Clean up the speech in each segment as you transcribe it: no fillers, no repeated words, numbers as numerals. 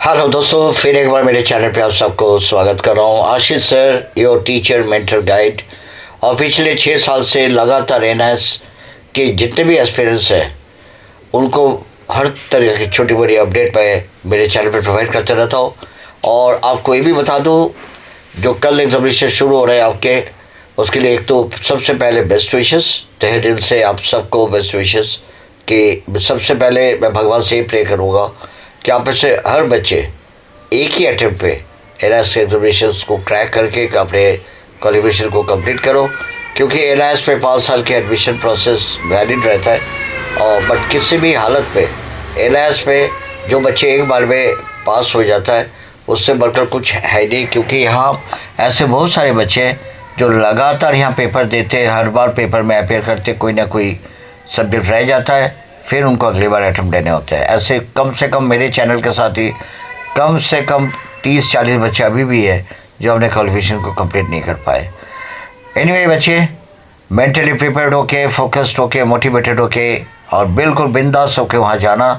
Hello दोस्तों, फिर एक बार मेरे चैनल पे आप सबको स्वागत कर रहा हूँ। Ashish sir, your teacher mentor guide. और पिछले 6 साल से लगातार एनएस के जितने भी एस्पिरेंट्स हैं उनको हर तरह की छोटी बड़ी अपडेट मैं मेरे चैनल पे प्रोवाइड करते रहता हूँ। और आपको ये भी बता दूँ, जो कल एग्जामिनेशन शुरू हो रहे हैं आपके, उसके लिए एक तो सबसे पहले बेस्ट विशेस, तहे दिल से आप सबको बेस्ट विशेस। कि सबसे पहले मैं भगवान से ही प्रे करूँगा कि आप में से हर बच्चे एक ही अटेम्प्ट पे एनआईएस एग्जामिनेशन को क्रैक करके अपने क्वालिफिकेशन को कंप्लीट करो। क्योंकि एनआईएस पे 5 साल के एडमिशन प्रोसेस वैलिड रहता है। और बट किसी भी हालत पे एनआईएस पे जो बच्चे एक बार में पास हो जाता है उससे बढ़कर कुछ है नहीं। क्योंकि यहाँ ऐसे बहुत सारे बच्चे हैं जो लगातार यहाँ पेपर देते, हर बार पेपर में अपेयर करते, कोई ना कोई सब्जेक्ट रह जाता है, फिर उनको अगली बार अटेम्प्ट देने होते हैं। ऐसे कम से कम मेरे चैनल के साथ ही कम से कम 30-40 बच्चे अभी भी है जो अपने क्वालिफिकेशन को कंप्लीट नहीं कर पाए। एनीवे बच्चे, मेंटली प्रिपेयर्ड होके, फोकस्ड होके, मोटिवेटेड होके और बिल्कुल बिंदास होके वहाँ जाना।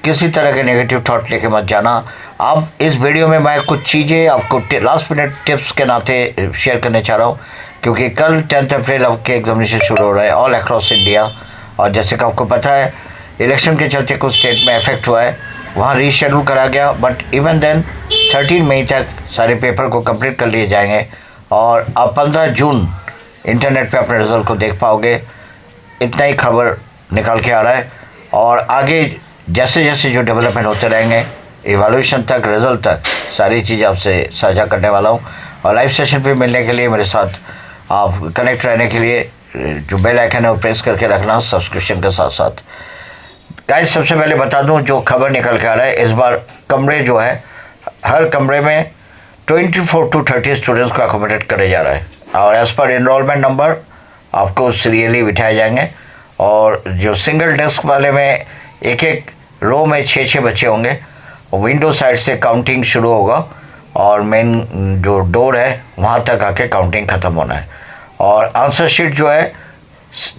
किसी तरह के नेगेटिव थॉट लेके मत जाना। अब इस वीडियो में मैं कुछ चीज़ें आपको लास्ट मिनट टिप्स के नाते शेयर करने चाह रहा हूँ। क्योंकि कल 10 अप्रैल आपके एग्जामिनेशन शुरू हो रहा है ऑल अक्रॉस इंडिया। और जैसे कि आपको पता है, इलेक्शन के चलते कुछ स्टेट में इफेक्ट हुआ है, वहाँ रीशेड्यूल करा गया। बट इवन देन 13 मई तक सारे पेपर को कंप्लीट कर लिए जाएंगे और आप 15 जून इंटरनेट पे अपने रिज़ल्ट को देख पाओगे। इतना ही खबर निकाल के आ रहा है। और आगे जैसे जैसे जो डेवलपमेंट होते रहेंगे, इवैल्यूएशन तक, रिज़ल्ट तक, सारी चीज़ आपसे साझा करने वाला हूँ। और लाइव सेशन पे मिलने के लिए, मेरे साथ आप कनेक्ट रहने के लिए जो बेल आइकन है वो प्रेस करके रखना सब्सक्रिप्शन के साथ साथ। गाइस, सबसे पहले बता दूं जो खबर निकल के आ रहा है, इस बार कमरे जो है, हर कमरे में 24 to 30 स्टूडेंट्स को अकोमोडेट करे जा रहा है। और एज़ पर इनरोलमेंट नंबर आपको सीरियली बिठाए जाएंगे। और जो सिंगल डेस्क वाले में एक एक रो में 6-6 बच्चे होंगे। विंडो साइड से काउंटिंग शुरू होगा और मेन जो डोर है वहाँ तक आके काउंटिंग ख़त्म होना है। और आंसर शीट जो है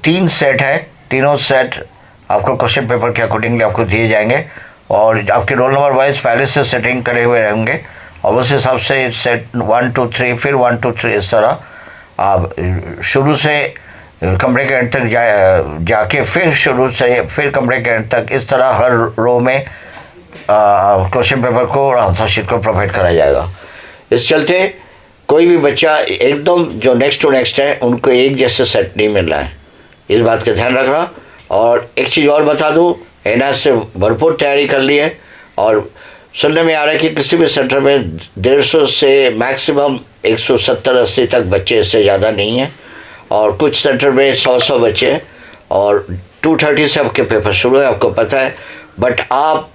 3 सेट है, तीनों सेट आपको क्वेश्चन पेपर के अकॉर्डिंगली आपको दिए जाएंगे। और आपके रोल नंबर वाइज पहले से सेटिंग करे हुए रहेंगे और उस हिसाब से सेट 1 2 3, फिर 1 2 3, इस तरह आप शुरू से कमरे के एंड तक जाके फिर शुरू से फिर कमरे के एंड तक, इस तरह हर रो में क्वेश्चन पेपर को और आंसर शीट को प्रोवाइड कराया जाएगा। इस चलते कोई भी बच्चा एकदम जो नेक्स्ट टू नेक्स्ट है उनको एक जैसे सेट नहीं मिल रहा है, इस बात का ध्यान रखना। और एक चीज़ और बता दूं, एनआईएस से भरपूर तैयारी कर ली है। और सुनने में आ रहा है कि किसी भी सेंटर में 150 से मैक्सिमम 170-80 तक बच्चे, इससे ज़्यादा नहीं हैं। और कुछ सेंटर में 100 बच्चे हैं। और 2:30 से आपके पेपर शुरू है, आपको पता है। बट आप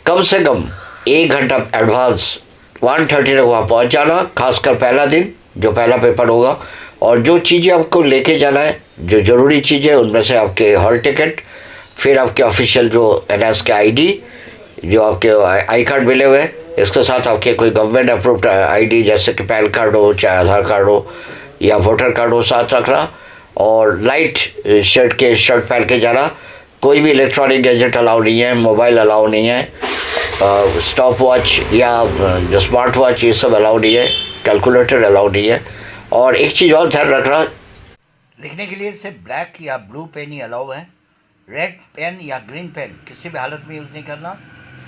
कम से कम 1 घंटा एडवांस 1:30 तक वहाँ पहुँच जाना, खासकर पहला दिन जो पहला पेपर होगा। और जो चीज़ें आपको लेके जाना है, जो ज़रूरी चीज़ें, उनमें से आपके हॉल टिकट, फिर आपके ऑफिशियल जो एनआईएस के आईडी, जो आपके आई कार्ड मिले हुए हैं, इसके साथ आपके कोई गवर्नमेंट अप्रूव्ड आईडी जैसे कि पैन कार्ड हो, चाहे आधार कार्ड हो या वोटर कार्ड हो, साथ रखना। और लाइट शर्ट पहन के जाना। कोई भी इलेक्ट्रॉनिक गैजेट अलाउ नहीं है, मोबाइल अलाउ नहीं है, स्टॉप वॉच या जो स्मार्ट वॉच ये सब अलाउ नहीं है, कैलकुलेटर अलाउ नहीं है। और एक चीज़ और ध्यान रखना, लिखने के लिए सिर्फ ब्लैक या ब्लू पेन ही अलाउ है। रेड पेन या ग्रीन पेन किसी भी हालत में यूज़ नहीं करना।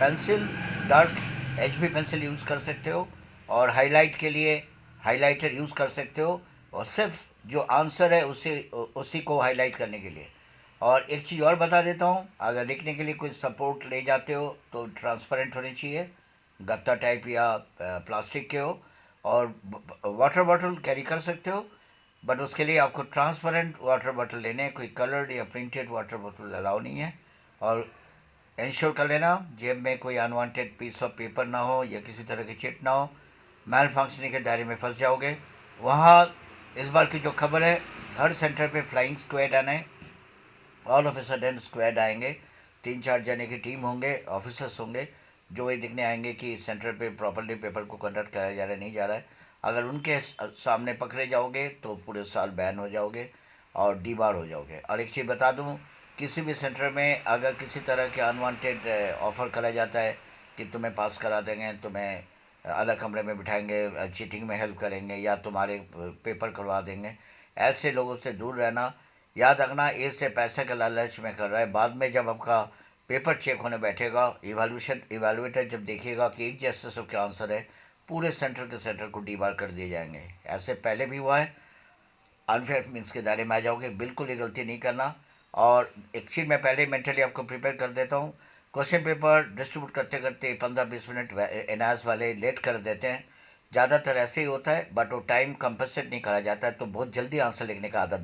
Pencil, dark HB pencil use कर सकते हो। और हाईलाइट के लिए हाइलाइटर यूज़ कर सकते हो, और सिर्फ जो आंसर है उसी को हाईलाइट करने के लिए। और एक चीज़ और बता देता हूँ, अगर लिखने के लिए कोई सपोर्ट ले जाते हो तो ट्रांसपेरेंट होनी चाहिए, गत्ता टाइप या प्लास्टिक के हो। और वाटर बॉटल कैरी कर सकते हो, बट उसके लिए आपको ट्रांसपेरेंट वाटर बॉटल लेने हैं, कोई कलर्ड या प्रिंटेड वाटर बॉटल अलाउ नहीं है। और इंश्योर कर लेना जेब में कोई अनवांटेड पीस ऑफ पेपर ना हो या किसी तरह की चिट ना हो, मैल फंक्शनिंग के दायरे में फंस जाओगे। वहाँ इस बार की जो खबर है, हर सेंटर पे फ्लाइंग स्क्वाड आना है। All of a sudden squad आएंगे, 3-4 जने की टीम होंगे, ऑफिसर्स होंगे, जो ये देखने आएंगे कि सेंटर पे प्रॉपर्ली पेपर को कंडक्ट कराया जा रहा है नहीं जा रहा है। अगर उनके सामने पकड़े जाओगे तो पूरे साल बैन हो जाओगे और डीबार हो जाओगे। और एक चीज़ बता दूं, किसी भी सेंटर में अगर किसी तरह के अनवांटेड ऑफ़र करा जाता है कि तुम्हें पास करा देंगे, तुम्हें अलग कमरे में बिठाएंगे, चीटिंग में हेल्प करेंगे या तुम्हारे पेपर करवा देंगे। ऐसे लोगों से दूर रहना। याद रखना, ए से पैसे के लालच में कर रहा है। बाद में जब आपका पेपर चेक होने बैठेगा, इवेलुएटर जब देखिएगा कि एक जैसे सबके आंसर है, पूरे सेंटर के सेंटर को डीबार कर दिए जाएंगे। ऐसे पहले भी हुआ है। अनफेयर मीन्स के दायरे में आ जाओगे। बिल्कुल ये गलती नहीं करना। और एक चीज़ मैं पहले मेंटली आपको प्रिपेयर कर देता हूँ। क्वेश्चन पेपर डिस्ट्रीब्यूट करते करते 15-20 मिनट एनआरएस वाले लेट कर देते हैं। ज़्यादातर ऐसे ही होता है, बट वो टाइम कंपनसेट नहीं करा जाता है, तो बहुत जल्दी आंसर लिखने का आदत